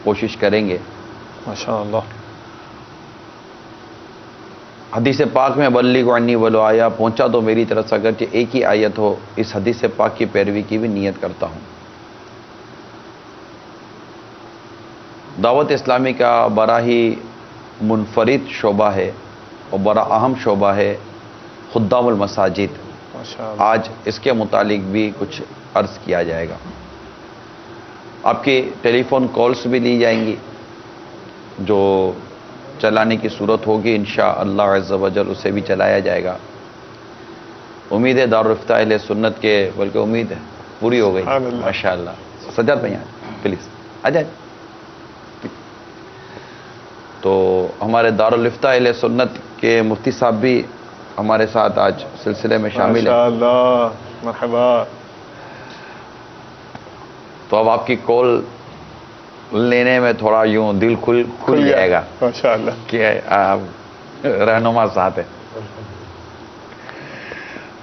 کوشش کریں گے۔ ماشاءاللہ۔ حدیث پاک میں بلغوا عنی ولو آیا، پہنچا تو میری طرف سے اگرچہ ایک ہی آیت ہو، اس حدیث پاک کی پیروی کی بھی نیت کرتا ہوں۔ دعوت اسلامی کا بڑا ہی منفرد شعبہ ہے اور بڑا اہم شعبہ ہے خدام المساجد۔ ماشاءاللہ۔ آج اس کے متعلق بھی کچھ عرض کیا جائے گا۔ آپ کی ٹیلی فون کالز بھی لی جائیں گی، جو چلانے کی صورت ہوگی انشاءاللہ عز و جل اسے بھی چلایا جائے گا۔ امید ہے دارالفتہ اہل سنت کے، بلکہ امید ہے پوری ہو گئی ماشاءاللہ۔ سجاد بھائی پلیز آ جائیں۔ تو ہمارے دارالفتہ اہل سنت کے مفتی صاحب بھی ہمارے ساتھ آج سلسلے میں شامل ہیں۔ ماشاءاللہ، مرحبا۔ تو اب آپ کی کال لینے میں تھوڑا یوں دل کھل جائے گا ماشاءاللہ کہ آپ رہنما ساتھ ہیں۔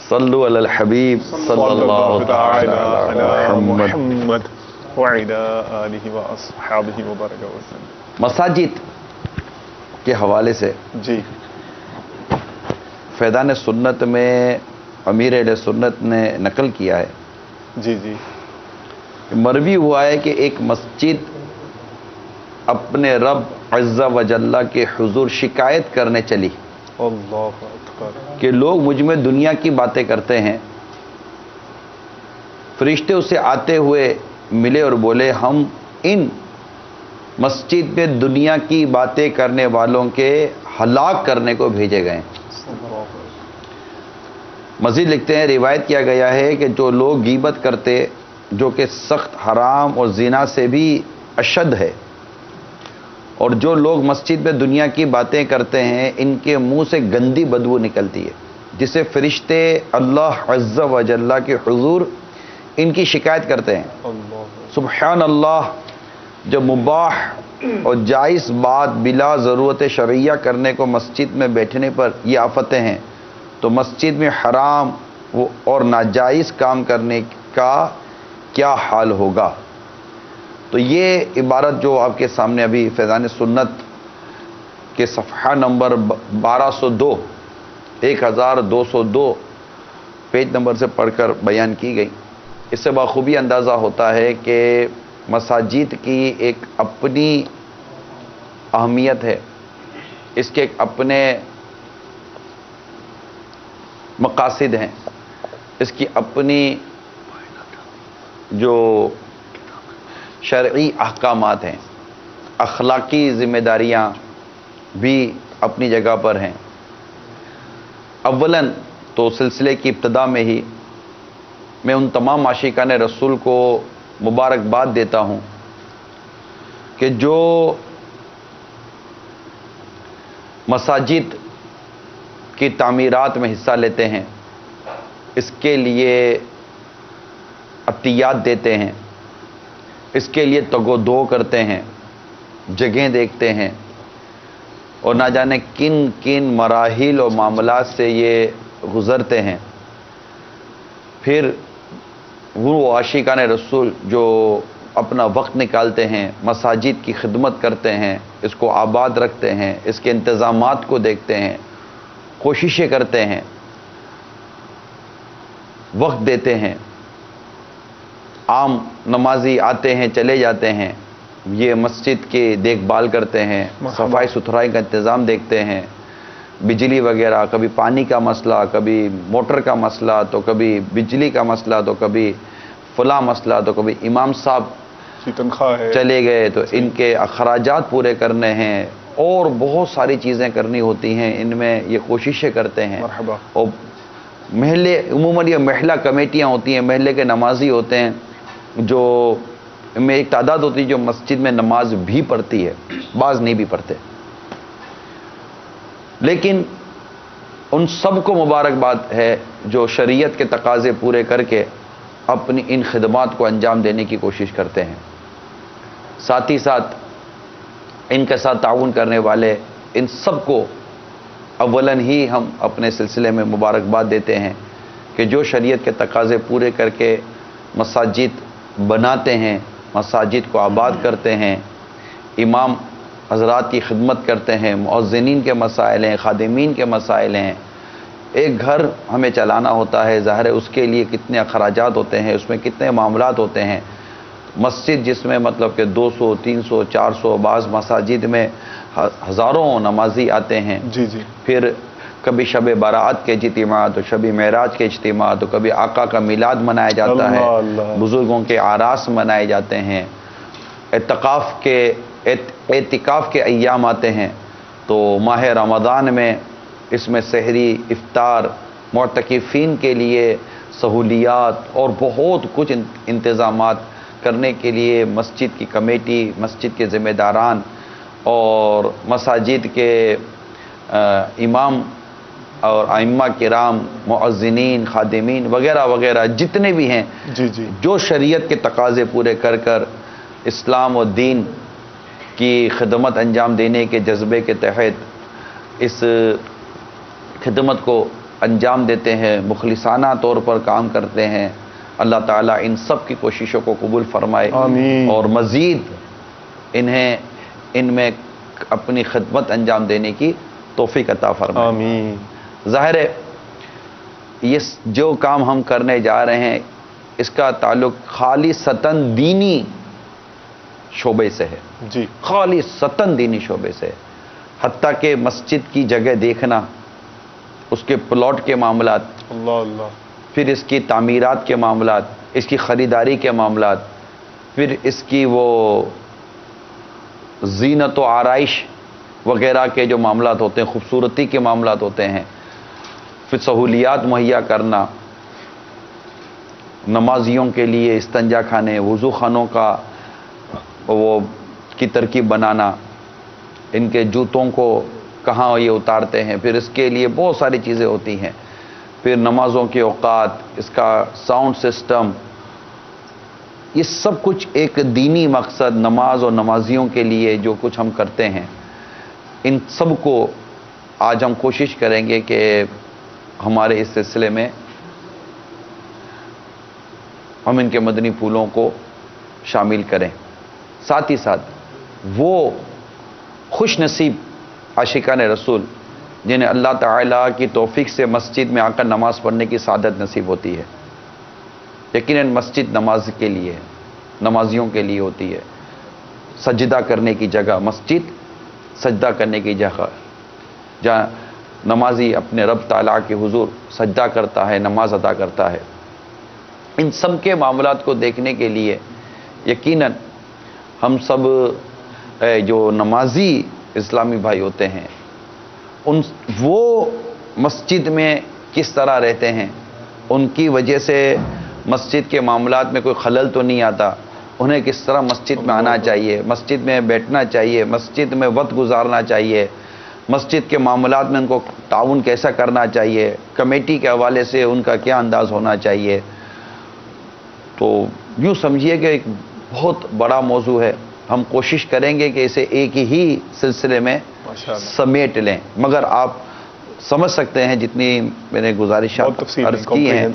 صلو علی الحبیب صلی اللہ تعالی علی محمد وعلی آلہ واصحابہ وبارک وسلم۔ مساجد کے حوالے سے جی فیضان سنت میں امیر اہل سنت نے نقل کیا ہے، جی جی مروی ہوا ہے کہ ایک مسجد اپنے رب عز و جل کے حضور شکایت کرنے چلی اللہ اکبر۔ کہ لوگ مجھ میں دنیا کی باتیں کرتے ہیں۔ فرشتے اسے آتے ہوئے ملے اور بولے ہم ان مسجد میں دنیا کی باتیں کرنے والوں کے ہلاک کرنے کو بھیجے گئے ہیں۔ مزید لکھتے ہیں روایت کیا گیا ہے کہ جو لوگ غیبت کرتے، جو کہ سخت حرام اور زنا سے بھی اشد ہے، اور جو لوگ مسجد میں دنیا کی باتیں کرتے ہیں، ان کے منہ سے گندی بدبو نکلتی ہے جسے فرشتے اللہ عز و جل کے حضور ان کی شکایت کرتے ہیں۔ سبحان اللہ، جب مباح اور جائز بات بلا ضرورت شرعیہ کرنے کو مسجد میں بیٹھنے پر یہ آفتیں ہیں، تو مسجد میں حرام اور ناجائز کام کرنے کا کیا حال ہوگا۔ تو یہ عبارت جو آپ کے سامنے ابھی فیضان سنت کے صفحہ نمبر 1202 1202 پیج نمبر سے پڑھ کر بیان کی گئی، اس سے بخوبی اندازہ ہوتا ہے کہ مساجد کی ایک اپنی اہمیت ہے، اس کے ایک اپنے مقاصد ہیں، اس کی اپنی جو شرعی احکامات ہیں، اخلاقی ذمہ داریاں بھی اپنی جگہ پر ہیں۔ اولاً تو سلسلے کی ابتدا میں ہی میں ان تمام عاشقان رسول کو مبارکباد دیتا ہوں کہ جو مساجد کی تعمیرات میں حصہ لیتے ہیں، اس کے لیے عطیات دیتے ہیں، اس کے لیے تگ و دو کرتے ہیں، جگہیں دیکھتے ہیں، اور نہ جانے کن کن مراحل اور معاملات سے یہ گزرتے ہیں۔ پھر وہ عاشقان رسول جو اپنا وقت نکالتے ہیں، مساجد کی خدمت کرتے ہیں، اس کو آباد رکھتے ہیں، اس کے انتظامات کو دیکھتے ہیں، کوششیں کرتے ہیں، وقت دیتے ہیں۔ عام نمازی آتے ہیں چلے جاتے ہیں، یہ مسجد کی دیکھ بھال کرتے ہیں، صفائی ستھرائی کا انتظام دیکھتے ہیں، بجلی وغیرہ، کبھی پانی کا مسئلہ، کبھی موٹر کا مسئلہ، تو کبھی بجلی کا مسئلہ، تو کبھی فلاں مسئلہ، تو کبھی امام صاحب تنخواہ ہے چلے گئے تو ان کے اخراجات پورے کرنے ہیں، اور بہت ساری چیزیں کرنی ہوتی ہیں، ان میں یہ کوششیں کرتے ہیں۔ مرحبا۔ اور محلے عموماً یہ محلہ کمیٹیاں ہوتی ہیں، محلے کے نمازی ہوتے ہیں، جو میں ایک تعداد ہوتی ہے جو مسجد میں نماز بھی پڑھتی ہے، بعض نہیں بھی پڑھتے، لیکن ان سب کو مبارکباد ہے جو شریعت کے تقاضے پورے کر کے اپنی ان خدمات کو انجام دینے کی کوشش کرتے ہیں۔ ساتھ ہی ساتھ ان کے ساتھ تعاون کرنے والے ان سب کو اولاً ہی ہم اپنے سلسلے میں مبارکباد دیتے ہیں کہ جو شریعت کے تقاضے پورے کر کے مساجد بناتے ہیں، مساجد کو آباد کرتے ہیں، امام حضرات کی خدمت کرتے ہیں، مؤذنین کے مسائل ہیں، خادمین کے مسائل ہیں. ایک گھر ہمیں چلانا ہوتا ہے، ظاہر ہے اس کے لیے کتنے اخراجات ہوتے ہیں، اس میں کتنے معاملات ہوتے ہیں. مسجد جس میں مطلب کہ 200 300 400 بعض مساجد میں ہزاروں نمازی آتے ہیں. جی جی. پھر کبھی شب برات کے اجتماع تو شب معراج کے اجتماع تو کبھی آقا کا میلاد منایا جاتا ہے، بزرگوں کے آراس منائے جاتے ہیں، اعتکاف کے ایام آتے ہیں. تو ماہ رمضان میں اس میں سحری، افطار، معتکفین کے لیے سہولیات اور بہت کچھ انتظامات کرنے کے لیے مسجد کی کمیٹی، مسجد کے ذمہ داران اور مساجد کے امام اور ائمہ کرام، مؤذنین، خادمین وغیرہ وغیرہ جتنے بھی ہیں، جی جی، جو شریعت کے تقاضے پورے کر کر اسلام و دین کی خدمت انجام دینے کے جذبے کے تحت اس خدمت کو انجام دیتے ہیں، مخلصانہ طور پر کام کرتے ہیں. اللہ تعالیٰ ان سب کی کوششوں کو قبول فرمائے آمین. اور مزید انہیں ان میں اپنی خدمت انجام دینے کی توفیق عطا فرمائے. آمین. ظاہر ہے یہ جو کام ہم کرنے جا رہے ہیں اس کا تعلق خالصتاً دینی شعبے سے ہے. جی. خالصتاً دینی شعبے سے ہے. حتیٰ کہ مسجد کی جگہ دیکھنا، اس کے پلاٹ کے معاملات، اللہ اللہ، پھر اس کی تعمیرات کے معاملات، اس کی خریداری کے معاملات، پھر اس کی وہ زینت و آرائش وغیرہ کے جو معاملات ہوتے ہیں، خوبصورتی کے معاملات ہوتے ہیں، پھر سہولیات مہیا کرنا، نمازیوں کے لیے استنجا خانے، وضو خانوں کا وہ کی ترکیب بنانا، ان کے جوتوں کو کہاں یہ اتارتے ہیں، پھر اس کے لیے بہت ساری چیزیں ہوتی ہیں، پھر نمازوں کے اوقات، اس کا ساؤنڈ سسٹم، یہ سب کچھ ایک دینی مقصد، نماز اور نمازیوں کے لیے جو کچھ ہم کرتے ہیں، ان سب کو آج ہم کوشش کریں گے کہ ہمارے اس سلسلے میں ہم ان کے مدنی پھولوں کو شامل کریں. ساتھ ہی ساتھ وہ خوش نصیب عاشقان رسول جنہیں اللہ تعالیٰ کی توفیق سے مسجد میں آ کر نماز پڑھنے کی سعادت نصیب ہوتی ہے. یقیناً مسجد نماز کے لیے ہے، نمازیوں کے لیے ہوتی ہے، سجدہ کرنے کی جگہ مسجد، سجدہ کرنے کی جگہ جہاں نمازی اپنے رب تعالیٰ کے حضور سجدہ کرتا ہے، نماز ادا کرتا ہے. ان سب کے معاملات کو دیکھنے کے لیے یقیناً ہم سب جو نمازی اسلامی بھائی ہوتے ہیں وہ مسجد میں کس طرح رہتے ہیں، ان کی وجہ سے مسجد کے معاملات میں کوئی خلل تو نہیں آتا، انہیں کس طرح مسجد میں آنا چاہیے، مسجد میں بیٹھنا چاہیے، مسجد میں وقت گزارنا چاہیے، مسجد کے معاملات میں ان کو تعاون کیسا کرنا چاہیے، کمیٹی کے حوالے سے ان کا کیا انداز ہونا چاہیے. تو یوں سمجھیے کہ ایک بہت بڑا موضوع ہے. ہم کوشش کریں گے کہ اسے ایک ہی سلسلے میں سمیٹ لیں، مگر آپ سمجھ سکتے ہیں جتنی میں نے گزارشات عرض کی ہیں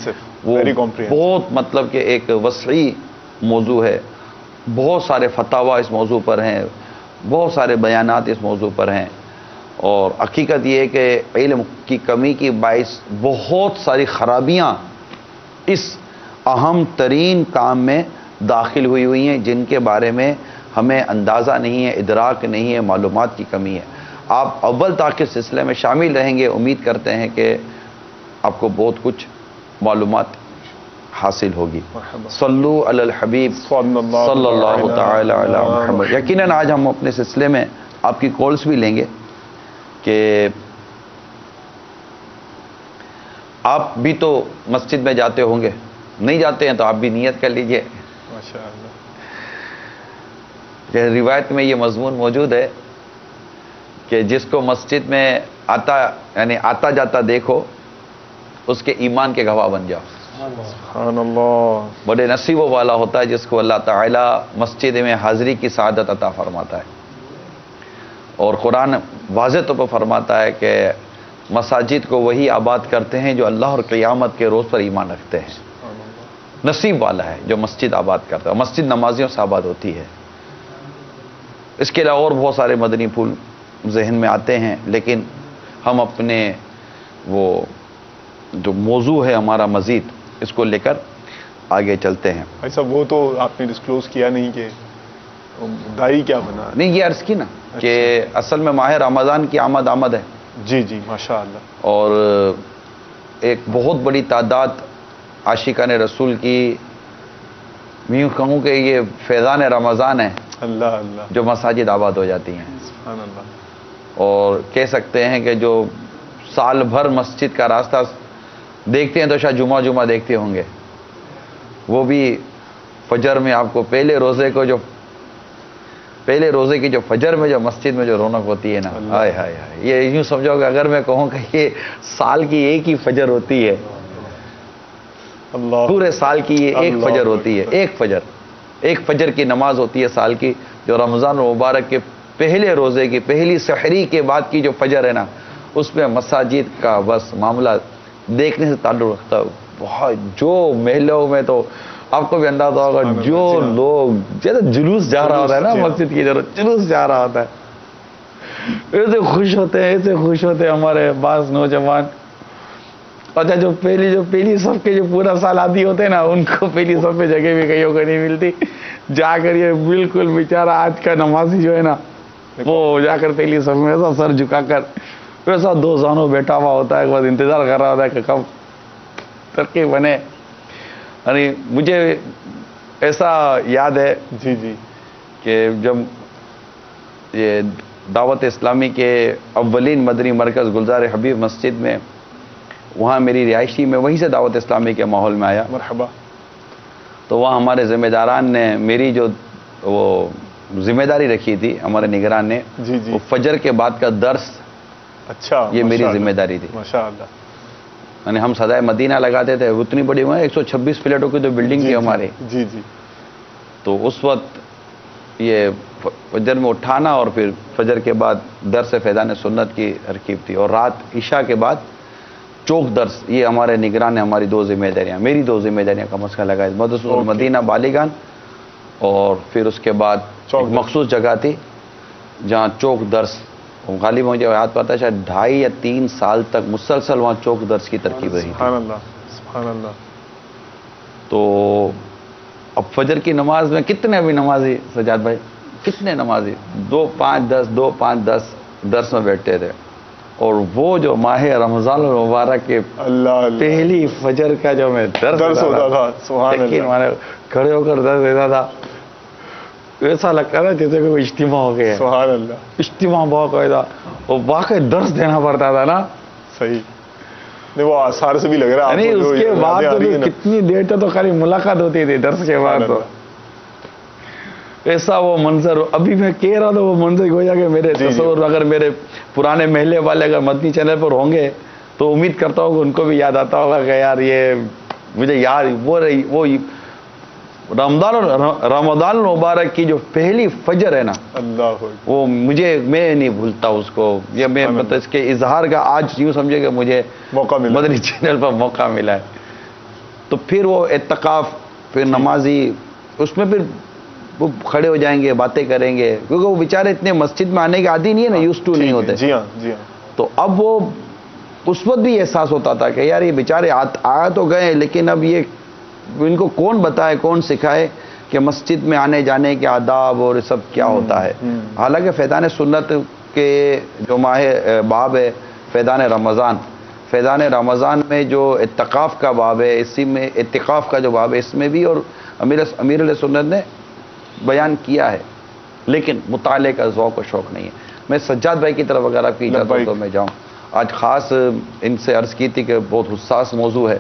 وہ بہت مطلب کہ ایک وسیع موضوع ہے. بہت سارے فتاوی اس موضوع پر ہیں، بہت سارے بیانات اس موضوع پر ہیں، اور حقیقت یہ ہے کہ علم کی کمی کی باعث بہت ساری خرابیاں اس اہم ترین کام میں داخل ہوئی ہیں جن کے بارے میں ہمیں اندازہ نہیں ہے، ادراک نہیں ہے، معلومات کی کمی ہے. آپ اول تاخیر سلسلے میں شامل رہیں گے، امید کرتے ہیں کہ آپ کو بہت کچھ معلومات حاصل ہوگی. صلو علی الحبیب صلی اللہ تعالی علی محمد. یقیناً آج ہم اپنے سلسلے میں آپ کی کالز بھی لیں گے کہ آپ بھی تو مسجد میں جاتے ہوں گے، نہیں جاتے ہیں تو آپ بھی نیت کر لیجئے. روایت میں یہ مضمون موجود ہے کہ جس کو مسجد میں آتا جاتا دیکھو اس کے ایمان کے گواہ بن جاؤ. سبحان اللہ. بڑے نصیبوں والا ہوتا ہے جس کو اللہ تعالیٰ مسجد میں حاضری کی سعادت عطا فرماتا ہے. اور قرآن واضح طور پر فرماتا ہے کہ مساجد کو وہی آباد کرتے ہیں جو اللہ اور قیامت کے روز پر ایمان رکھتے ہیں. نصیب والا ہے جو مسجد آباد کرتا ہے. مسجد نمازیوں سے آباد ہوتی ہے. اس کے علاوہ اور بہت سارے مدنی پھول ذہن میں آتے ہیں، لیکن ہم اپنے وہ جو موضوع ہے ہمارا مزید، اس کو لے کر آگے چلتے ہیں۔ ایسا وہ تو آپ نے ڈسکلوز کیا نہیں کہ دائی کیا بنا ہے؟ نہیں، یہ عرض کی نا کہ اصل میں ماہ رمضان کی آمد ہے، جی جی ماشاء اللہ، اور ایک بہت بڑی تعداد عاشقان رسول کی، میں یوں کہوں کہ یہ فیضان رمضان ہے اللہ اللہ، جو مساجد آباد ہو جاتی ہیں، سبحان اللہ، اور کہہ سکتے ہیں کہ جو سال بھر مسجد کا راستہ دیکھتے ہیں تو شاید جمعہ دیکھتے ہوں گے، وہ بھی فجر میں آپ کو پہلے روزے کی جو فجر میں جو مسجد میں جو رونق ہوتی ہے نا، ہائے ہائے ہائے، یہ یوں سمجھو کہ اگر میں کہوں کہ یہ سال کی ایک ہی فجر ہوتی ہے، اللہ، پورے سال کی یہ ایک اللہ فجر ہوتی ہے، ایک فجر کی نماز ہوتی ہے سال کی، جو رمضان مبارک کے پہلے روزے کی پہلی سحری کے بعد کی جو فجر ہے نا، اس میں مساجد کا بس معاملہ دیکھنے سے تعلق رکھتا ہے۔ بہت جو محلوں میں تو آپ کو بھی اندازہ ہوگا، جو لوگ جیسے جلوس جا رہا ہوتا ہے نا مسجد کی طرف، جلوس جا رہا ہوتا ہے، ایسے خوش ہوتے ہیں ہمارے بعض نوجوان۔ اچھا، جو پہلی صف کے جو پورا سال عادی ہوتے ہیں نا، ان کو پہلی صف پہ جگہ بھی کہیں کو نہیں ملتی، جا کر یہ بالکل بیچارہ آج کا نمازی جو ہے نا، وہ جا کر پہلی صف میں ایسا سر جھکا کر ویسا دو زانوں بیٹھا ہوا ہوتا ہے، ایک بار انتظار کر رہا ہوتا ہے کہ کب ترقی بنے۔ یعنی مجھے ایسا یاد ہے جی جی، کہ جب یہ دعوت اسلامی کے اولین مدنی مرکز گلزار حبیب مسجد میں، وہاں میری رہائشی میں وہیں سے دعوت اسلامی کے ماحول میں آیا، مرحبا، تو وہاں ہمارے ذمہ داران نے میری جو وہ ذمہ داری رکھی تھی، ہمارے نگران نے، جی جی، وہ فجر کے بعد کا درس، اچھا، یہ میری ذمہ داری تھی۔ ماشاء اللہ، یعنی ہم سدائے مدینہ لگاتے تھے، اتنی بڑی 126 فلیٹوں کی تو بلڈنگ تھی ہماری، جی جی، تو اس وقت یہ فجر میں اٹھانا اور پھر فجر کے بعد درس فیضان سنت کی ترکیب تھی، اور رات عشاء کے بعد چوک درس، یہ ہمارے نگران نے ہماری دو ذمہ داریاں، میری دو ذمہ داریاں کم از کم لگائی، مدرسۃ المدینہ بالیگان، اور پھر اس کے بعد ایک مخصوص جگہ تھی جہاں چوک درس، غالب مجھے یاد پاتا ہے شاید 2.5 یا 3 سال تک مسلسل وہاں چوک درس کی ترکیب رہی تھی۔ سبحان اللہ، سبحان اللہ، تو اب فجر کی نماز میں کتنے ابھی نمازی سجاد بھائی، کتنے نمازی 2-5-10 درس میں بیٹھتے تھے، اور وہ جو ماہ رمضان المبارک کے اللہ، پہلی فجر کا جو میں درس ہوتا تھا، سبحان اللہ، ہمارے کھڑے ہو کر درس دیتا تھا، ایسا لگتا تھا جیسے کوئی اجتماع ہو گیا، سبحان اللہ، اجتماع بہت قاعدہ، اور واقعی درس دینا پڑتا تھا نا، صحیح، نہیں وہ آثار سے بھی لگ رہا ہے، نہیں اس کے بعد تو کتنی دیر تک تو خالی ملاقات ہوتی تھی درس کے بعد، تو ایسا وہ منظر ابھی میں کہہ رہا تھا، وہ منظر گویا کہ میرے تصور، اگر میرے پرانے محلے والے اگر مدنی چینل پر ہوں گے تو امید کرتا ہوں کہ ان کو بھی یاد آتا ہوگا کہ یار یہ مجھے یاد وہ رمضان المبارک کی جو پہلی فجر ہے نا، اللہ، وہ میں نہیں بھولتا اس کو، یہ میں مطلب اس کے اظہار کا آج یوں سمجھے کہ مجھے موقع ملا، مدنی چینل پر موقع ملا ہے۔ تو پھر وہ اعتکاف، پھر نمازی اس میں پھر وہ کھڑے ہو جائیں گے، باتیں کریں گے، کیونکہ وہ بیچارے اتنے مسجد میں آنے کے عادی نہیں ہے نا، یوز ٹو نہیں ہوتے، جی ہاں، جی ہاں، تو اب وہ اس وقت بھی احساس ہوتا تھا کہ یار یہ بیچارے آ تو گئے، لیکن اب یہ ان کو کون بتائے، کون سکھائے کہ مسجد میں آنے جانے کے آداب اور سب کیا ہوتا ہے۔ حالانکہ فیضان سنت کے جو ماہ باب ہے فیضان رمضان میں جو اعتکاف کا باب ہے، اسی میں اعتکاف کا جو باب ہے اس میں بھی، اور امیر علیہ سنت نے بیان کیا ہے، لیکن مطالعے کا ذوق و شوق نہیں ہے۔ میں سجاد بھائی کی طرف اگر آپ کی اجازت ہو تو میں جاؤں، آج خاص ان سے عرض کی تھی کہ بہت حساس موضوع ہے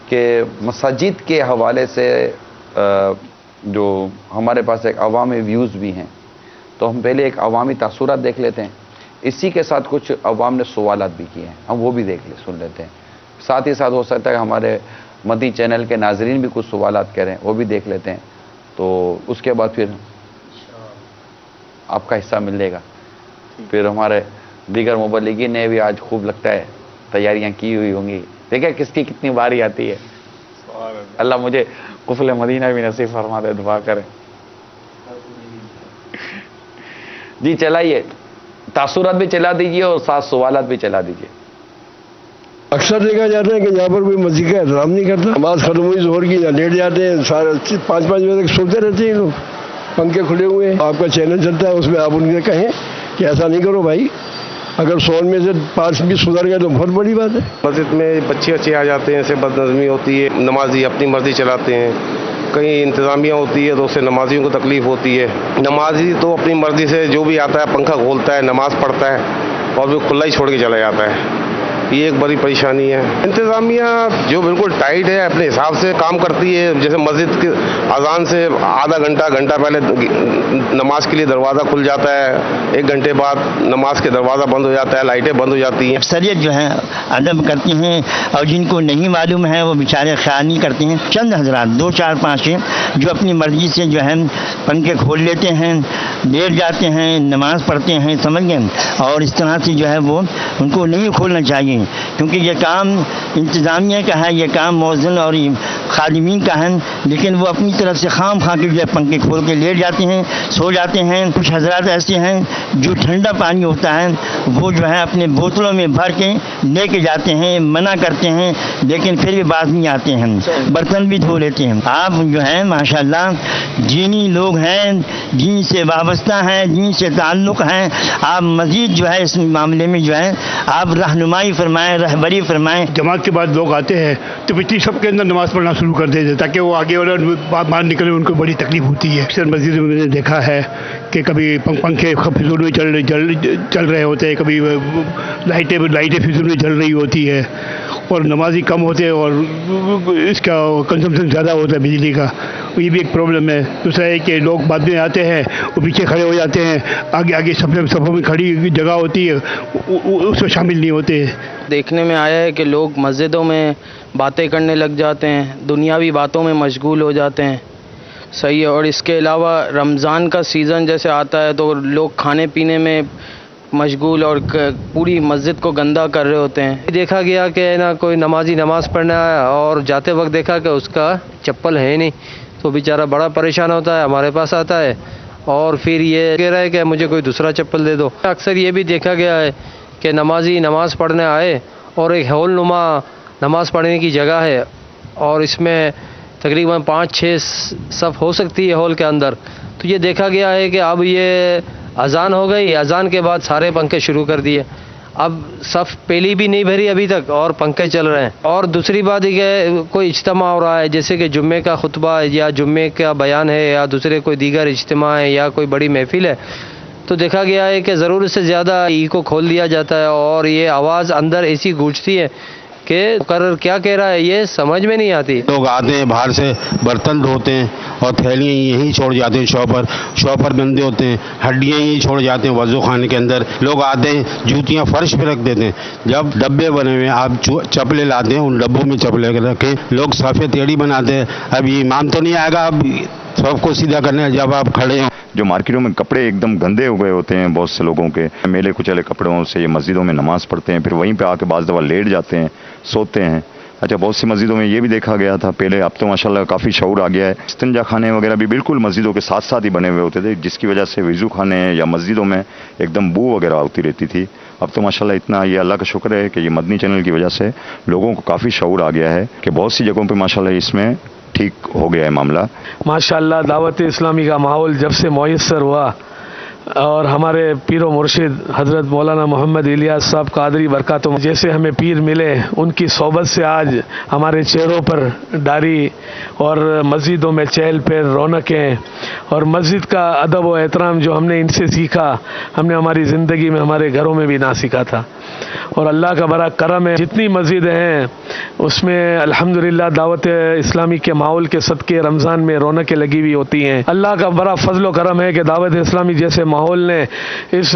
کہ مساجد کے حوالے سے جو ہمارے پاس ایک عوامی ویوز بھی ہیں، تو ہم پہلے ایک عوامی تاثرات دیکھ لیتے ہیں، اسی کے ساتھ کچھ عوام نے سوالات بھی کیے ہیں، ہم وہ بھی سن لیتے ہیں، ساتھ ہی ساتھ ہو سکتا ہے کہ ہمارے مدنی چینل کے ناظرین بھی کچھ سوالات کہہ رہے ہیں، وہ بھی دیکھ لیتے ہیں، تو اس کے بعد پھر آپ کا حصہ ملے گا۔ پھر ہمارے دیگر مبلغین نے بھی آج خوب لگتا ہے تیاریاں کی ہوئی ہوں گی، دیکھیں کس کی کتنی باری آتی ہے۔ اللہ مجھے قفل مدینہ بھی نصیب فرما دے، دعا کریں۔ جی چلائیے, تاثرات بھی چلا دیجیے اور ساتھ سوالات بھی چلا دیجیے. اکثر دیکھا جاتا ہے کہ یہاں پر کوئی مسجد کا احترام نہیں کرتا. نماز ختم ہوئی ظہر کی, لیٹ جاتے ہیں, سارے 5 بجے تک سوتے رہتے ہیں لوگ, پنکھے کھلے ہوئے ہیں. آپ کا چینل چلتا ہے, اس میں آپ ان سے کہیں کہ ایسا نہیں کرو بھائی. اگر 100 میں سے 5 بھی سدھر گئے تو بہت بڑی بات ہے. مسجد میں بچے آ جاتے ہیں, اسے بد نظمی ہوتی ہے, نمازی اپنی مرضی چلاتے ہیں, کہیں انتظامیہ ہوتی ہے تو اس سے نمازیوں کو تکلیف ہوتی ہے. نمازی تو اپنی مرضی سے جو بھی آتا ہے پنکھا کھولتا ہے, نماز پڑھتا ہے اور پھر کھلا ہی چھوڑ کے چلا جاتا ہے. یہ ایک بڑی پریشانی ہے. انتظامیہ جو بالکل ٹائٹ ہے, اپنے حساب سے کام کرتی ہے. جیسے مسجد کی اذان سے آدھا گھنٹہ پہلے نماز کے لیے دروازہ کھل جاتا ہے, 1 گھنٹے بعد نماز کے دروازہ بند ہو جاتا ہے, لائٹیں بند ہو جاتی ہیں. اکثریت جو ہے ادب کرتی ہیں, اور جن کو نہیں معلوم ہے وہ بیچارے خیال نہیں کرتے ہیں. چند حضرات 2 4 5 ہیں جو اپنی مرضی سے جو ہے پنکھے کھول لیتے ہیں, لیٹ جاتے ہیں, نماز پڑھتے ہیں, سمجھ گئے. اور اس طرح سے جو ہے وہ ان کو نہیں کھولنا چاہیے, کیونکہ یہ کام انتظامیہ کا ہے, یہ کام مؤذن اور خادمین کا ہے. لیکن وہ اپنی طرف سے خام خواہ کے جو ہے پنکھے کھول کے لیٹ جاتے ہیں, سو جاتے ہیں. کچھ حضرات ایسے ہیں جو ٹھنڈا پانی ہوتا ہے وہ جو ہے اپنے بوتلوں میں بھر کے لے کے جاتے ہیں, منع کرتے ہیں, لیکن پھر بھی بعد نہیں آتے ہیں, برتن بھی دھو لیتے ہیں. آپ جو ہیں ماشاءاللہ دینی لوگ ہیں, دین سے وابستہ ہیں, دین سے تعلق ہیں. آپ مزید جو ہے اس معاملے میں جو ہے آپ رہنمائی فرمائیں, رہبری فرمائیں. جماعت کے بعد لوگ آتے ہیں تو پچھلی سب کے اندر نماز پڑھنا شروع کر دیتے تاکہ وہ آگے اور باہر نکلے, ان کو بڑی تکلیف ہوتی ہے. اکثر مسجد میں نے دیکھا ہے کہ کبھی پنکھے فضول میں چل رہے ہوتے ہیں, کبھی لائٹیں فضول میں چل رہی ہوتی ہے, اور نمازی کم ہوتے ہیں اور اس کا کنزمپشن زیادہ ہوتا ہے بجلی کا. یہ بھی ایک پرابلم ہے. دوسرا ہے کہ لوگ بعد میں آتے ہیں, وہ پیچھے کھڑے ہو جاتے ہیں, آگے صفوں میں کھڑی جگہ ہوتی ہے اس میں شامل نہیں ہوتے. دیکھنے میں آیا ہے کہ لوگ مسجدوں میں باتیں کرنے لگ جاتے ہیں, دنیاوی باتوں میں مشغول ہو جاتے ہیں. صحیح ہے. اور اس کے علاوہ رمضان کا سیزن جیسے آتا ہے تو لوگ کھانے پینے میں مشغول اور پوری مسجد کو گندا کر رہے ہوتے ہیں. دیکھا گیا کہ نا کوئی نمازی نماز پڑھنا ہے اور جاتے وقت دیکھا کہ اس کا چپل ہے نہیں, تو بیچارہ بڑا پریشان ہوتا ہے, ہمارے پاس آتا ہے اور پھر یہ کہہ رہا ہے کہ مجھے کوئی دوسرا چپل دے دو. اکثر یہ بھی دیکھا گیا ہے کہ نمازی نماز پڑھنے آئے اور ایک ہول نما نماز پڑھنے کی جگہ ہے, اور اس میں تقریباً 5-6 صف ہو سکتی ہے ہال کے اندر. تو یہ دیکھا گیا ہے کہ اب یہ اذان ہو گئی, اذان کے بعد سارے پنکھے شروع کر دیے. اب صف پہلی بھی نہیں بھری ابھی تک اور پنکھے چل رہے ہیں. اور دوسری بات یہ کہ کوئی اجتماع ہو رہا ہے, جیسے کہ جمعے کا خطبہ یا جمعے کا بیان ہے یا دوسرے کوئی دیگر اجتماع ہے یا کوئی بڑی محفل ہے, تو دیکھا گیا ہے کہ ضرورت سے زیادہ کو کھول دیا جاتا ہے اور یہ آواز اندر ایسی گونجتی ہے کہ مقرر کیا کہہ رہا ہے یہ سمجھ میں نہیں آتی. لوگ آتے ہیں باہر سے برتن دھوتے ہیں اور تھیلیاں یہیں چھوڑ جاتے ہیں, شوپر گندے ہوتے ہیں, ہڈیاں یہیں چھوڑ جاتے ہیں وضو خانے کے اندر. لوگ آتے ہیں جوتیاں فرش پہ رکھ دیتے ہیں. جب ڈبے بنے ہوئے آپ چپلے لاتے ہیں ان ڈبوں میں چپلے رکھیں. لوگ صافے ٹیڑھی بناتے ہیں. اب یہ امام تو نہیں آئے گا اب سب کو سیدھا کرنے جب آپ کھڑے ہوں. جو مارکیٹوں میں کپڑے ایک دم گندے ہو گئے ہوتے ہیں بہت سے لوگوں کے, میلے کچلے کپڑوں سے یہ مسجدوں میں نماز پڑھتے ہیں, پھر وہیں پہ آ کے بعض دفعہ لیٹ جاتے ہیں, سوتے ہیں. اچھا, بہت سی مسجدوں میں یہ بھی دیکھا گیا تھا پہلے, اب تو ماشاءاللہ کافی شعور آ گیا ہے. استنجا خانے وغیرہ بھی بالکل مسجدوں کے ساتھ ساتھ ہی بنے ہوئے ہوتے تھے, جس کی وجہ سے وضو خانے یا مسجدوں میں ایک دم بو وغیرہ ہوتی رہتی تھی. اب تو ماشاءاللہ اتنا یہ اللہ کا شکر ہے کہ یہ مدنی چینل کی وجہ سے لوگوں کو کافی شعور آ گیا ہے کہ بہت سی جگہوں پہ ماشاءاللہ اس میں ٹھیک ہو گیا ہے معاملہ. ماشاءاللہ دعوت اسلامی کا ماحول جب سے میسر ہوا اور ہمارے پیر و مرشد حضرت مولانا محمد الیاس صاحب قادری برکاتہ جیسے ہمیں پیر ملے, ان کی صحبت سے آج ہمارے چہروں پر داڑھی اور مسجدوں میں چہل پہل رونقیں اور مسجد کا ادب و احترام جو ہم نے ان سے سیکھا, ہم نے ہماری زندگی میں ہمارے گھروں میں بھی نہ سیکھا تھا. اور اللہ کا بڑا کرم ہے, جتنی مسجدیں ہیں اس میں الحمدللہ دعوت اسلامی کے ماحول کے صدقے رمضان میں رونقیں لگی ہوئی ہوتی ہیں. اللہ کا بڑا فضل و کرم ہے کہ دعوت اسلامی جیسے ماحول نے اس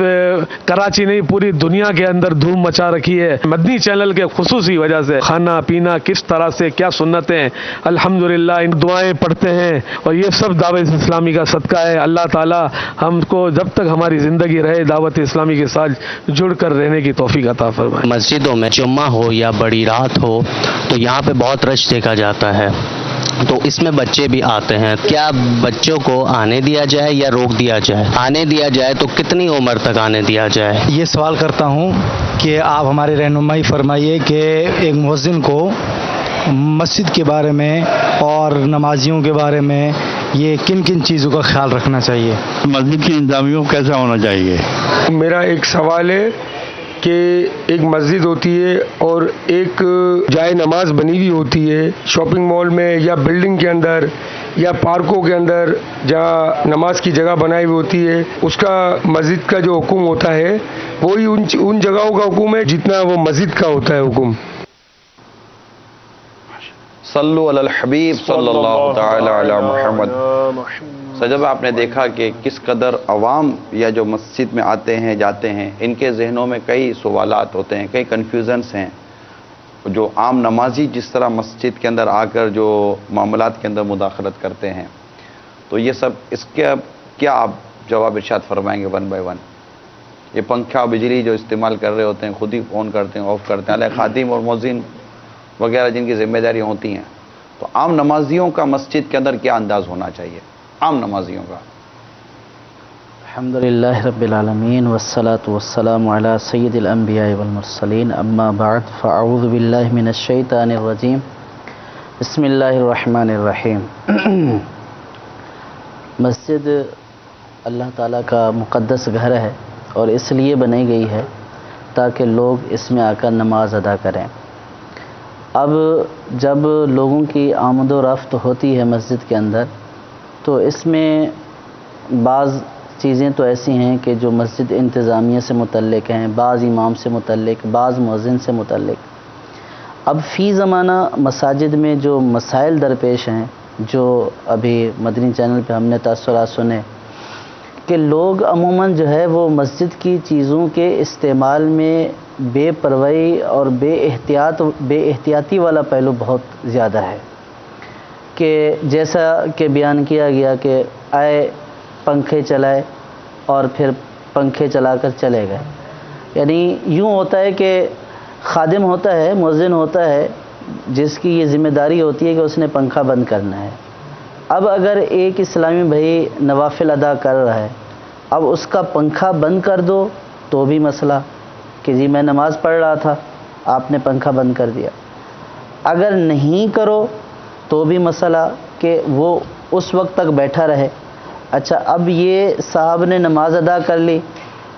کراچی نہیں پوری دنیا کے اندر دھوم مچا رکھی ہے. مدنی چینل کے خصوصی وجہ سے کھانا پینا کس طرح سے کیا سنتیں, الحمدللہ ان دعائیں پڑھتے ہیں اور یہ سب دعوت اسلامی کا صدقہ ہے. اللہ تعالی ہم کو جب تک ہماری زندگی رہے دعوت اسلامی کے ساتھ جڑ کر رہنے کی توفیق عطا فرمائے. مسجدوں میں جمعہ ہو یا بڑی رات ہو تو یہاں پہ بہت رش دیکھا جاتا ہے. تو اس میں بچے بھی آتے ہیں، کیا بچوں کو آنے دیا جائے یا روک دیا جائے؟ آنے دیا جائے تو کتنی عمر تک آنے دیا جائے؟ یہ سوال کرتا ہوں کہ آپ ہماری رہنمائی فرمائیے کہ ایک مؤذن کو مسجد کے بارے میں اور نمازیوں کے بارے میں یہ کن کن چیزوں کا خیال رکھنا چاہیے؟ مسجد کی انتظامیہ کیسا ہونا چاہیے؟ میرا ایک سوال ہے کہ ایک مسجد ہوتی ہے اور ایک جائے نماز بنی ہوئی ہوتی ہے شاپنگ مال میں یا بلڈنگ کے اندر یا پارکوں کے اندر جہاں نماز کی جگہ بنائی ہوئی ہوتی ہے، اس کا مسجد کا جو حکم ہوتا ہے وہی ان جگہوں کا حکم ہے جتنا وہ مسجد کا ہوتا ہے حکم۔ صلو علی الحبیب صلی اللہ تعالی علی محمد۔ سجب آپ نے دیکھا کہ کس قدر عوام یا جو مسجد میں آتے ہیں جاتے ہیں، ان کے ذہنوں میں کئی سوالات ہوتے ہیں، کئی کنفیوژنس ہیں۔ جو عام نمازی جس طرح مسجد کے اندر آ کر جو معاملات کے اندر مداخلت کرتے ہیں، تو یہ سب اس کے کیا آپ جواب ارشاد فرمائیں گے ون بائی ون؟ یہ پنکھا بجلی جو استعمال کر رہے ہوتے ہیں خود ہی آن کرتے ہیں، آف کرتے ہیں، علیہ خادم اور مؤذن وغیرہ جن کی ذمہ داری ہوتی ہیں، تو عام نمازیوں کا مسجد کے اندر کیا انداز ہونا چاہیے عام نمازیوں کا؟ الحمدللہ رب العالمین والصلاة والسلام علی سید الانبیاء والمرسلین، اما بعد فاعوذ باللہ من الشیطان الرجیم، بسم اللہ الرحمن الرحیم۔ مسجد اللہ تعالیٰ کا مقدس گھر ہے اور اس لیے بنائی گئی ہے تاکہ لوگ اس میں آ کر نماز ادا کریں۔ اب جب لوگوں کی آمد و رفت ہوتی ہے مسجد کے اندر، تو اس میں بعض چیزیں تو ایسی ہیں کہ جو مسجد انتظامیہ سے متعلق ہیں، بعض امام سے متعلق، بعض مؤذن سے متعلق۔ اب فی زمانہ مساجد میں جو مسائل درپیش ہیں، جو ابھی مدنی چینل پہ ہم نے تاثرات سنے کہ لوگ عموماً جو ہے وہ مسجد کی چیزوں کے استعمال میں بے پرواہی اور بے احتیاطی والا پہلو بہت زیادہ ہے، کہ جیسا کہ بیان کیا گیا کہ آئے پنکھے چلائے اور پھر پنکھے چلا کر چلے گئے۔ یعنی یوں ہوتا ہے کہ خادم ہوتا ہے، مؤذن ہوتا ہے، جس کی یہ ذمہ داری ہوتی ہے کہ اس نے پنکھا بند کرنا ہے۔ اب اگر ایک اسلامی بھائی نوافل ادا کر رہا ہے، اب اس کا پنکھا بند کر دو تو بھی مسئلہ کہ جی میں نماز پڑھ رہا تھا، آپ نے پنکھا بند کر دیا۔ اگر نہیں کرو تو بھی مسئلہ کہ وہ اس وقت تک بیٹھا رہے۔ اچھا، اب یہ صاحب نے نماز ادا کر لی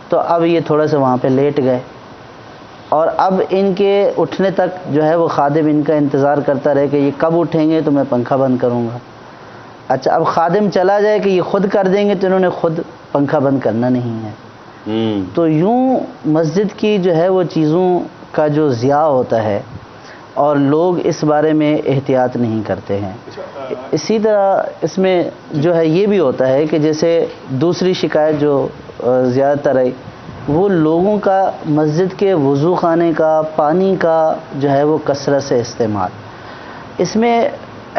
تو اب یہ تھوڑا سا وہاں پہ لیٹ گئے، اور اب ان کے اٹھنے تک جو ہے وہ خادم ان کا انتظار کرتا رہے کہ یہ کب اٹھیں گے تو میں پنکھا بند کروں گا۔ اچھا، اب خادم چلا جائے کہ یہ خود کر دیں گے تو انہوں نے خود پنکھا بند کرنا نہیں ہے۔ تو یوں مسجد کی جو ہے وہ چیزوں کا جو ضیاع ہوتا ہے اور لوگ اس بارے میں احتیاط نہیں کرتے ہیں۔ اسی طرح اس میں جو ہے یہ بھی ہوتا ہے کہ جیسے دوسری شکایت جو زیادہ تر ہے وہ لوگوں کا مسجد کے وضو خانے کا پانی کا جو ہے وہ کثرت سے استعمال۔ اس میں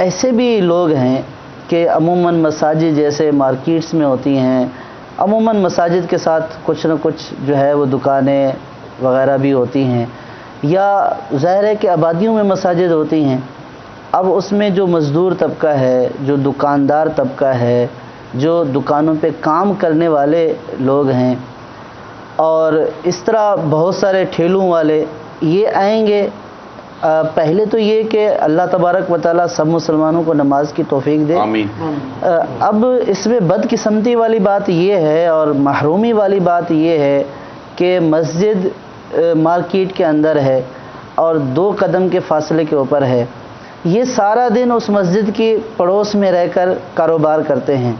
ایسے بھی لوگ ہیں کہ عموماً مساجد جیسے مارکیٹس میں ہوتی ہیں، عموماً مساجد کے ساتھ کچھ نہ کچھ جو ہے وہ دکانیں وغیرہ بھی ہوتی ہیں، یا ظاہر ہے کہ آبادیوں میں مساجد ہوتی ہیں۔ اب اس میں جو مزدور طبقہ ہے، جو دکاندار طبقہ ہے، جو دکانوں پہ کام کرنے والے لوگ ہیں، اور اس طرح بہت سارے ٹھیلوں والے یہ آئیں گے۔ پہلے تو یہ کہ اللہ تبارک و تعالیٰ سب مسلمانوں کو نماز کی توفیق دے، آمین۔ اب اس میں بدقسمتی والی بات یہ ہے اور محرومی والی بات یہ ہے کہ مسجد مارکیٹ کے اندر ہے اور 2 قدم کے فاصلے کے اوپر ہے، یہ سارا دن اس مسجد کی پڑوس میں رہ کر کاروبار کرتے ہیں۔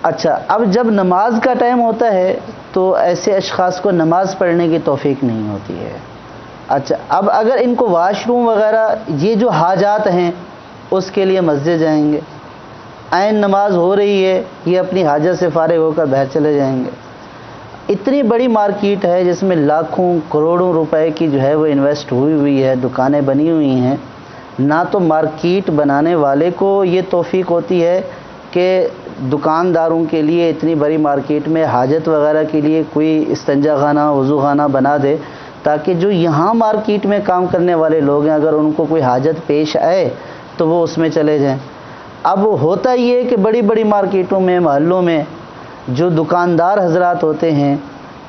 اچھا، اب جب نماز کا ٹائم ہوتا ہے تو ایسے اشخاص کو نماز پڑھنے کی توفیق نہیں ہوتی ہے۔ اچھا، اب اگر ان کو واش روم وغیرہ یہ جو حاجات ہیں اس کے لیے مسجد جائیں گے، عین نماز ہو رہی ہے یہ اپنی حاجت سے فارغ ہو کر باہر چلے جائیں گے۔ اتنی بڑی مارکیٹ ہے جس میں لاکھوں کروڑوں روپے کی جو ہے وہ انویسٹ ہوئی ہے، دکانیں بنی ہوئی ہیں۔ نہ تو مارکیٹ بنانے والے کو یہ توفیق ہوتی ہے کہ دکانداروں کے لیے اتنی بڑی مارکیٹ میں حاجت وغیرہ کے لیے کوئی استنجا خانہ وضو خانہ بنا دے، تاکہ جو یہاں مارکیٹ میں کام کرنے والے لوگ ہیں اگر ان کو کوئی حاجت پیش آئے تو وہ اس میں چلے جائیں. اب ہوتا یہ ہے کہ بڑی بڑی مارکیٹوں میں محلوں میں جو دکاندار حضرات ہوتے ہیں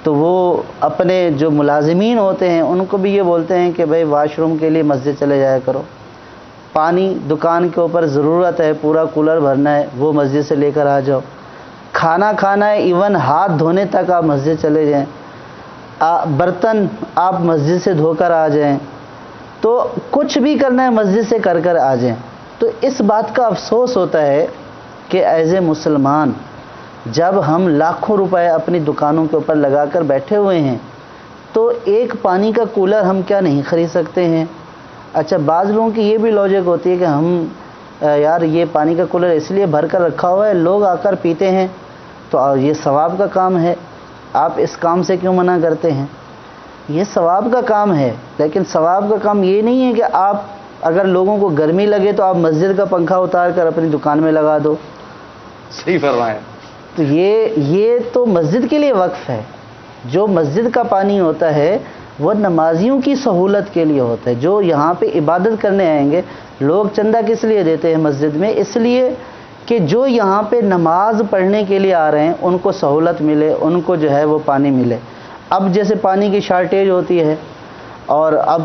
تو وہ اپنے جو ملازمین ہوتے ہیں ان کو بھی یہ بولتے ہیں کہ بھائی واش روم کے لیے مسجد چلے جایا کرو. پانی دکان کے اوپر ضرورت ہے، پورا کولر بھرنا ہے، وہ مسجد سے لے کر آ جاؤ. کھانا کھانا ہے، ایون ہاتھ دھونے تک آپ مسجد چلے جائیں. برتن آپ مسجد سے دھو کر آ جائیں. تو کچھ بھی کرنا ہے مسجد سے کر کر آ جائیں. تو اس بات کا افسوس ہوتا ہے کہ ایز اے مسلمان جب ہم لاکھوں روپے اپنی دکانوں کے اوپر لگا کر بیٹھے ہوئے ہیں تو ایک پانی کا کولر ہم کیا نہیں خرید سکتے ہیں؟ اچھا، بعض لوگوں کی یہ بھی لاجک ہوتی ہے کہ ہم یار یہ پانی کا کولر اس لیے بھر کر رکھا ہوا ہے، لوگ آ کر پیتے ہیں تو یہ ثواب کا کام ہے، آپ اس کام سے کیوں منع کرتے ہیں؟ یہ ثواب کا کام ہے، لیکن ثواب کا کام یہ نہیں ہے کہ آپ اگر لوگوں کو گرمی لگے تو آپ مسجد کا پنکھا اتار کر اپنی دکان میں لگا دو. صحیح فرمایا. تو یہ تو مسجد کے لیے وقف ہے. جو مسجد کا پانی ہوتا ہے وہ نمازیوں کی سہولت کے لیے ہوتا ہے. جو یہاں پہ عبادت کرنے آئیں گے، لوگ چندہ کس لیے دیتے ہیں مسجد میں؟ اس لیے کہ جو یہاں پہ نماز پڑھنے کے لیے آ رہے ہیں ان کو سہولت ملے، ان کو جو ہے وہ پانی ملے. اب جیسے پانی کی شارٹیج ہوتی ہے اور اب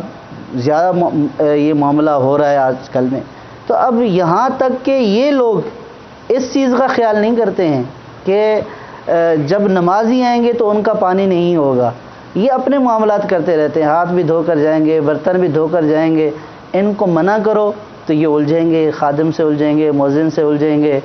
زیادہ یہ معاملہ ہو رہا ہے آج کل میں، تو اب یہاں تک کہ یہ لوگ اس چیز کا خیال نہیں کرتے ہیں کہ جب نمازی آئیں گے تو ان کا پانی نہیں ہوگا. یہ اپنے معاملات کرتے رہتے ہیں، ہاتھ بھی دھو کر جائیں گے، برتن بھی دھو کر جائیں گے. ان کو منع کرو تو یہ الجھیں گے، خادم سے الجھیں گے، مؤذن سے الجھیں گے،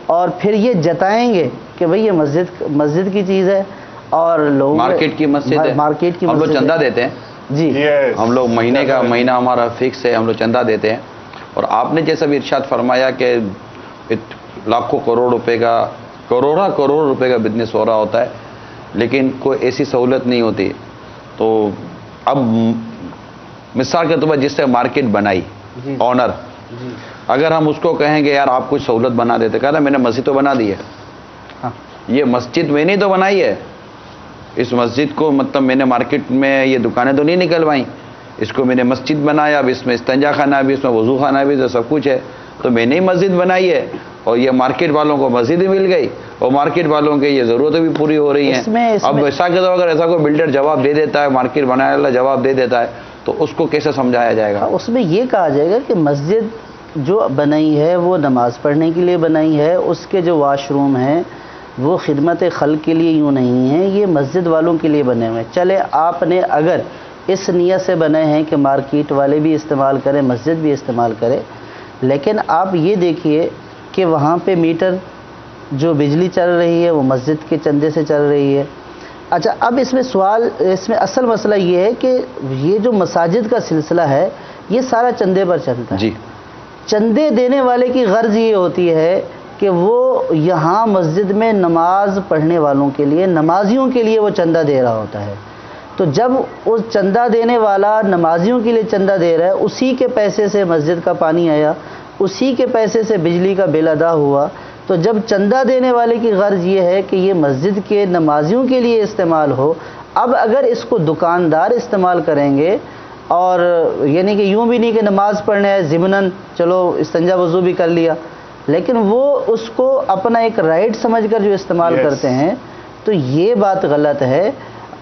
اور پھر یہ جتائیں گے کہ بھئی یہ مسجد کی چیز ہے اور لوگ مارکیٹ کی مسجد ہے. مارکیٹ کی ہم لوگ چندہ دیتے ہیں جی، ہم لوگ مہینے کا مہینہ ہمارا فکس ہے، ہم لوگ چندہ دیتے ہیں. اور آپ نے جیسا بھی ارشاد فرمایا کہ لاکھوں کروڑ روپے کا کروڑ روپے کا بزنس ہو رہا ہوتا ہے لیکن کوئی ایسی سہولت نہیں ہوتی. تو اب مثال کے طور پر جس سے مارکیٹ بنائی آنر، اگر ہم اس کو کہیں گے یار آپ کچھ سہولت بنا دیتے، کہا میں نے مسجد تو بنا دی ہے، یہ مسجد میں نہیں تو بنائی ہے، اس مسجد کو مطلب میں نے مارکیٹ میں یہ دکانیں تو نہیں نکلوائیں، اس کو میں نے مسجد بنایا، اب اس میں استنجا خانہ بھی، اس میں وضو خانہ بھی، تو سب کچھ ہے، تو میں نے ہی مسجد بنائی ہے. اور یہ مارکیٹ والوں کو مسجد مل گئی اور مارکیٹ والوں کے یہ ضرورتیں بھی پوری ہو رہی ہیں. اب ایسا کہ اگر ایسا کوئی بلڈر جواب دے دیتا ہے، مارکیٹ بنانے والا جواب دے دیتا ہے، تو اس کو کیسے سمجھایا جائے گا؟ اس میں یہ کہا جائے گا کہ مسجد جو بنائی ہے وہ نماز پڑھنے کے لیے بنائی ہے، اس کے جو واش روم ہیں وہ خدمت خلق کے لیے یوں نہیں ہیں، یہ مسجد والوں کے لیے بنے ہوئے ہیں. چلے آپ نے اگر اس نیت سے بنے ہیں کہ مارکیٹ والے بھی استعمال کریں، مسجد بھی استعمال کرے، لیکن آپ یہ دیکھیے کہ وہاں پہ میٹر جو بجلی چل رہی ہے وہ مسجد کے چندے سے چل رہی ہے. اچھا، اب اس میں اصل مسئلہ یہ ہے کہ یہ جو مساجد کا سلسلہ ہے یہ سارا چندے پر چلتا ہے. جی، چندے دینے والے کی غرض یہ ہوتی ہے کہ وہ یہاں مسجد میں نماز پڑھنے والوں کے لیے، نمازیوں کے لیے وہ چندہ دے رہا ہوتا ہے. تو جب اس چندہ دینے والا نمازیوں کے لیے چندہ دے رہا ہے، اسی کے پیسے سے مسجد کا پانی آیا، اسی کے پیسے سے بجلی کا بل ادا ہوا. تو جب چندہ دینے والے کی غرض یہ ہے کہ یہ مسجد کے نمازیوں کے لیے استعمال ہو، اب اگر اس کو دکاندار استعمال کریں گے، اور یعنی کہ یوں بھی نہیں کہ نماز پڑھنے ہے ضمناً چلو استنجا وضو بھی کر لیا، لیکن وہ اس کو اپنا ایک رائٹ سمجھ کر جو استعمال کرتے ہیں، تو یہ بات غلط ہے.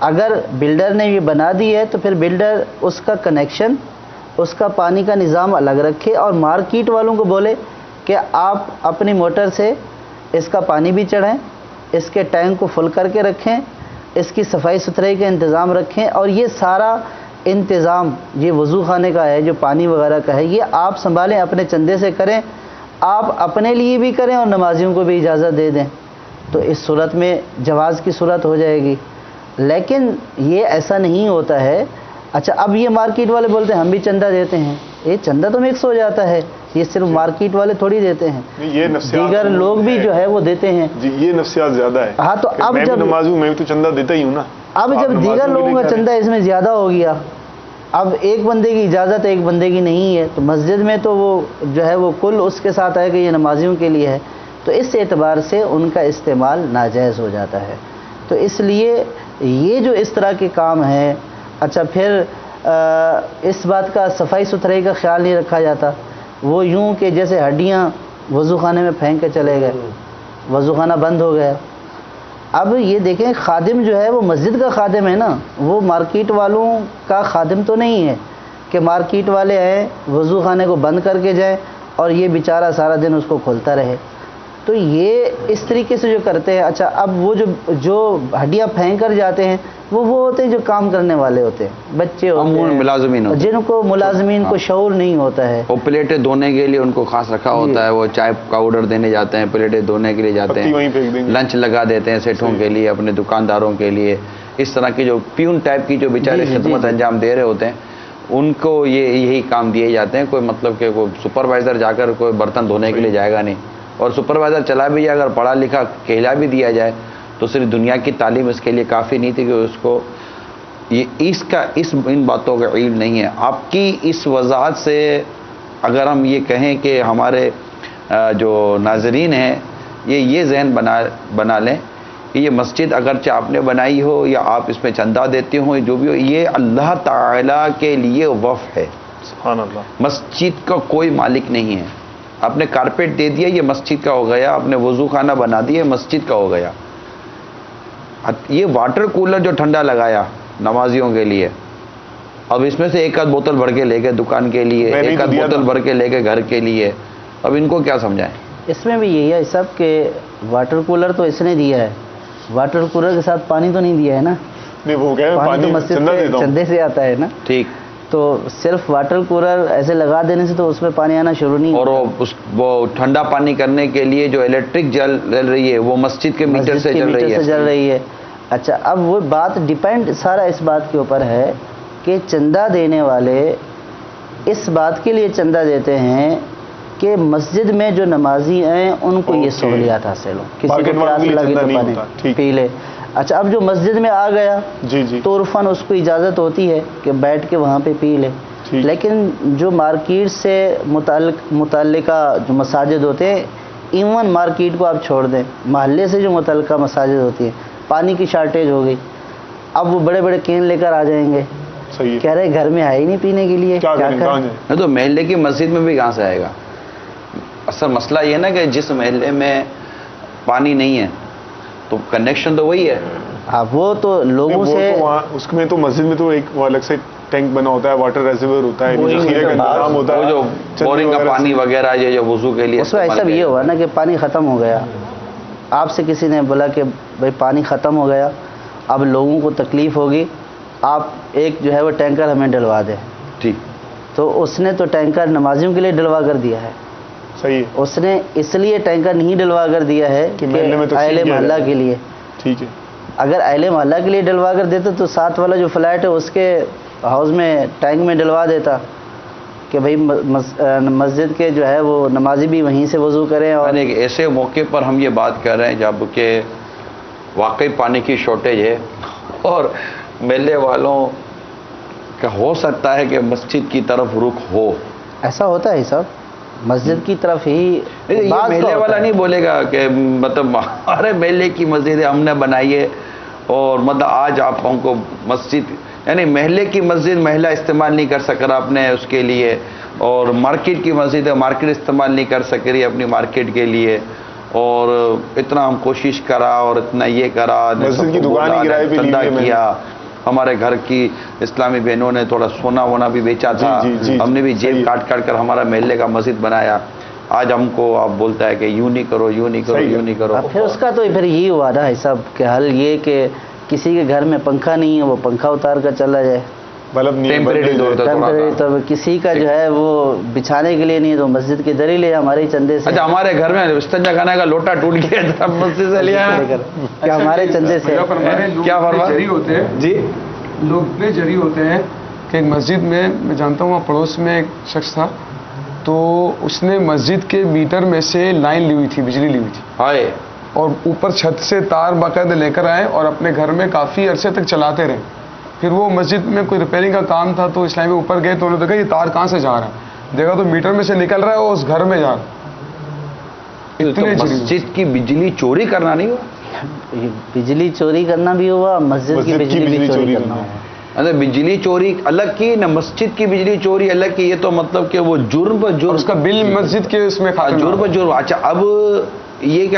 اگر بلڈر نے یہ بنا دی ہے تو پھر بلڈر اس کا کنیکشن، اس کا پانی کا نظام الگ رکھے اور مارکیٹ والوں کو بولے کہ آپ اپنی موٹر سے اس کا پانی بھی چڑھیں، اس کے ٹینک کو فل کر کے رکھیں، اس کی صفائی ستھرائی کا انتظام رکھیں، اور یہ سارا انتظام یہ وضو خانے کا ہے، جو پانی وغیرہ کا ہے، یہ آپ سنبھالیں، اپنے چندے سے کریں، آپ اپنے لیے بھی کریں اور نمازیوں کو بھی اجازت دے دیں. تو اس صورت میں جواز کی صورت ہو جائے گی. لیکن یہ ایسا نہیں ہوتا ہے. اچھا، اب یہ مارکیٹ والے بولتے ہیں ہم بھی چندہ دیتے ہیں، یہ چندہ تو مکس ہو جاتا ہے، یہ صرف مارکیٹ والے تھوڑی دیتے ہیں، دیگر لوگ بھی جو ہے وہ دیتے ہیں. جی، یہ نفسیات زیادہ ہے. ہاں، تو اب جب نمازوں میں بھی تو چندہ دیتا ہی ہوں نا. اب جب دیگر لوگوں کا چندہ اس میں زیادہ ہو گیا، اب ایک بندے کی اجازت ایک بندے کی نہیں ہے، تو مسجد میں تو وہ جو ہے وہ کل اس کے ساتھ ہے کہ یہ نمازیوں کے لیے ہے، تو اس اعتبار سے ان کا استعمال ناجائز ہو جاتا ہے. تو اس لیے یہ جو اس طرح کے کام ہیں. اچھا، پھر اس بات کا صفائی ستھرائی کا خیال نہیں رکھا جاتا. وہ یوں کہ جیسے ہڈیاں وضو خانے میں پھینک کے چلے گئے، وضو خانہ بند ہو گیا۔ اب یہ دیکھیں خادم جو ہے وہ مسجد کا خادم ہے نا، وہ مارکیٹ والوں کا خادم تو نہیں ہے کہ مارکیٹ والے آئیں وضو خانے کو بند کر کے جائیں اور یہ بیچارہ سارا دن اس کو کھولتا رہے۔ تو یہ اس طریقے سے جو کرتے ہیں۔ اچھا اب وہ جو ہڈیاں پھینک کر جاتے ہیں وہ ہوتے ہیں جو کام کرنے والے ہوتے ہیں، بچے ہوتے ہیں، ملازمین ہوتے ہیں، جن کو ملازمین کو شعور نہیں ہوتا ہے۔ وہ پلیٹیں دھونے کے لیے ان کو خاص رکھا ہوتا ہے، وہ چائے کا آرڈر دینے جاتے ہیں، پلیٹیں دھونے کے لیے جاتے ہیں، لنچ لگا دیتے ہیں سیٹوں کے لیے، اپنے دکانداروں کے لیے۔ اس طرح کی جو پیون ٹائپ کی جو بیچارے خدمت انجام دے رہے ہوتے ہیں ان کو یہی کام دیے جاتے ہیں۔ کوئی مطلب کہ کوئی سپروائزر جا کر کوئی برتن دھونے کے لیے جائے گا نہیں، اور سپروائزر چلا بھی جائے، اگر پڑھا لکھا کہلا بھی دیا جائے تو صرف دنیا کی تعلیم اس کے لیے کافی نہیں تھی کہ اس کو ان باتوں کا علم نہیں ہے۔ آپ کی اس وضاحت سے اگر ہم یہ کہیں کہ ہمارے جو ناظرین ہیں یہ ذہن بنا لیں کہ یہ مسجد اگرچہ آپ نے بنائی ہو یا آپ اس میں چندہ دیتے ہوں، جو بھی ہو، یہ اللہ تعالیٰ کے لیے وقف ہے۔ سبحان اللہ۔ مسجد کا کوئی مالک نہیں ہے۔ آپ نے کارپیٹ دے دیا یہ مسجد کا ہو گیا، آپ نے وضو خانہ بنا دیا مسجد کا ہو گیا۔ یہ واٹر کولر جو ٹھنڈا لگایا نمازیوں کے لیے، اب اس میں سے ایک آدھ بوتل بھر کے لے گئے دکان کے لیے، ایک آدھ بوتل بھر کے لے گئے گھر کے لیے، اب ان کو کیا سمجھائیں؟ اس میں بھی یہی ہے سب کہ واٹر کولر تو اس نے دیا ہے، واٹر کولر کے ساتھ پانی تو نہیں دیا ہے نا، نہیں وہ کہہ پانی تو مسجد کے چندے سے آتا ہے نا۔ ٹھیک، تو صرف واٹر کولر ایسے لگا دینے سے تو اس میں پانی آنا شروع نہیں، اور وہ ٹھنڈا پانی کرنے کے لیے جو الیکٹرک جل رہی ہے وہ مسجد کے میٹر سے چل رہی ہے۔ اچھا اب وہ بات ڈیپینڈ سارا اس بات کے اوپر ہے کہ چندہ دینے والے اس بات کے لیے چندہ دیتے ہیں کہ مسجد میں جو نمازی ہیں ان کو یہ سہولیات حاصل ہو، کسی کو پیاس لگی تو پانی پی لے۔ اچھا اب جو مسجد میں آ گیا تو عرفاً اس کو اجازت ہوتی ہے کہ بیٹھ کے وہاں پہ پی لے، لیکن جو مارکیٹ سے متعلقہ جو مساجد ہوتے ہیں، ایون مارکیٹ کو آپ چھوڑ دیں، محلے سے جو متعلقہ مساجد ہوتی ہیں، پانی کی شارٹیج ہو گئی، اب وہ بڑے بڑے کین لے کر آ جائیں گے، کہہ رہے گھر میں ہے ہی نہیں پینے کے لیے، کیا کریں؟ تو محلے کی مسجد میں بھی کہاں سے آئے گا؟ اصل مسئلہ یہ نا کہ جس محلے میں پانی نہیں ہے تو کنیکشن تو وہی ہے، وہ تو لوگوں سے اس میں تو مسجد میں تو ایک وہ الگ سے ٹینک بنا ہوتا ہے، واٹر ریزرور ہوتا ہے، ذخیرے کا انتظام ہوتا ہے، جو بورنگ کا پانی وغیرہ جو وضو کے لیے اس میں ایسا بھی یہ ہوا نا کہ پانی ختم ہو گیا، آپ سے کسی نے بولا کہ بھائی پانی ختم ہو گیا، اب لوگوں کو تکلیف ہوگی، آپ ایک جو ہے وہ ٹینکر ہمیں ڈلوا دیں، ٹھیک، تو اس نے تو ٹینکر نمازیوں کے لیے ڈلوا کر دیا ہے، صحیح، اس نے اس لیے ٹینکر نہیں ڈلوا کر دیا ہے کہ اہل محلہ کے لیے، ٹھیک ہے، اگر اہل محلہ کے لیے ڈلوا کر دیتا تو ساتھ والا جو فلیٹ ہے اس کے ہاؤس میں ٹینک میں ڈلوا دیتا کہ بھئی مسجد کے جو ہے وہ نمازی بھی وہیں سے وضو کریں۔ اور ایک ایسے موقع پر ہم یہ بات کر رہے ہیں جب کہ واقعی پانی کی شارٹیج ہے اور میلے والوں کا ہو سکتا ہے کہ مسجد کی طرف رخ ہو، ایسا ہوتا ہے سب مسجد کی طرف ہی، میلے والا نہیں بولے گا کہ مطلب ہمارے میلے کی مسجد ہم نے بنائی ہے اور مطلب آج آپ ہم کو مسجد، یعنی محلے کی مسجد محلہ استعمال نہیں کر سک رہا اپنے اس کے لیے، اور مارکیٹ کی مسجد ہے مارکیٹ استعمال نہیں کر سک رہی اپنی مارکیٹ کے لیے، اور اتنا ہم کوشش کرا اور اتنا یہ کرا، مسجد کی دکان ہی کرائے پہ چندہ کیا، ہمارے گھر کی اسلامی بہنوں نے تھوڑا سونا وونا بھی بیچا تھا، ہم نے بھی جیب کاٹ کاٹ کر ہمارا محلے کا مسجد بنایا، آج ہم کو آپ بولتا ہے کہ یوں نہیں کرو یوں نہیں کرو یوں نہیں کرو۔ پھر اس کا تو پھر یہی ہوا نا سب کہ حل یہ کہ کسی کے گھر میں پنکھا نہیں ہے وہ پنکھا اتار کر چلا جائے، ٹیمپریری طور کسی کا جو ہے وہ بچھانے کے لیے نہیں تو مسجد کے در ہی لے ہمارے چندے سے۔ اچھا ہمارے گھر میں استنجا خانے کا لوٹا ٹوٹ گیا تھا مسجد سے لیا کیا ہمارے چندے سے کیا فرمائے ہوتے ہیں جی، لوگ اتنے جری ہوتے ہیں کہ ایک مسجد میں جانتا ہوں پڑوس میں ایک شخص تھا تو اس نے مسجد کے میٹر میں سے لائن لی ہوئی تھی، بجلی لی ہوئی تھی، ہائے، اور اوپر چھت سے تار باقاعدہ لے کر آئے اور اپنے گھر میں کافی عرصے تک چلاتے رہے۔ پھر وہ مسجد میں کوئی ریپیئرنگ کا کام تھا تو اسلامی میں اوپر گئے تو انہوں نے دیکھا یہ تار کہاں سے جا رہا ہے، دیکھا تو میٹر میں سے نکل رہا ہے اور اس گھر میں جا رہا ہے۔ مسجد کی بجلی چوری کرنا نہیں ہوا؟ بجلی چوری کرنا بھی ہوا، مسجد کی بجلی بھی چوری کرنا ہوا۔ اچھا بجلی چوری الگ کی نہ مسجد کی بجلی چوری الگ کی، یہ تو مطلب کہ وہ جرم پر جرم، اس کا بل مسجد کے اس میں جرم پر جرم. اچھا اب یہ کہ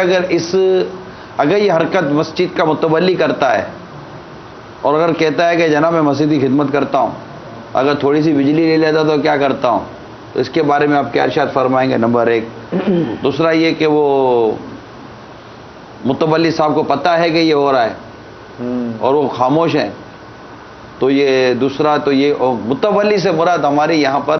اگر یہ حرکت مسجد کا متولی کرتا ہے اور اگر کہتا ہے کہ جناب میں مسجد کی خدمت کرتا ہوں، اگر تھوڑی سی بجلی لے لیتا تو کیا کرتا ہوں، تو اس کے بارے میں آپ کیا ارشاد فرمائیں گے؟ نمبر 1. دوسرا یہ کہ وہ متولی صاحب کو پتہ ہے کہ یہ ہو رہا ہے اور وہ خاموش ہیں، تو یہ دوسرا تو یہ متولی سے مراد ہمارے یہاں پر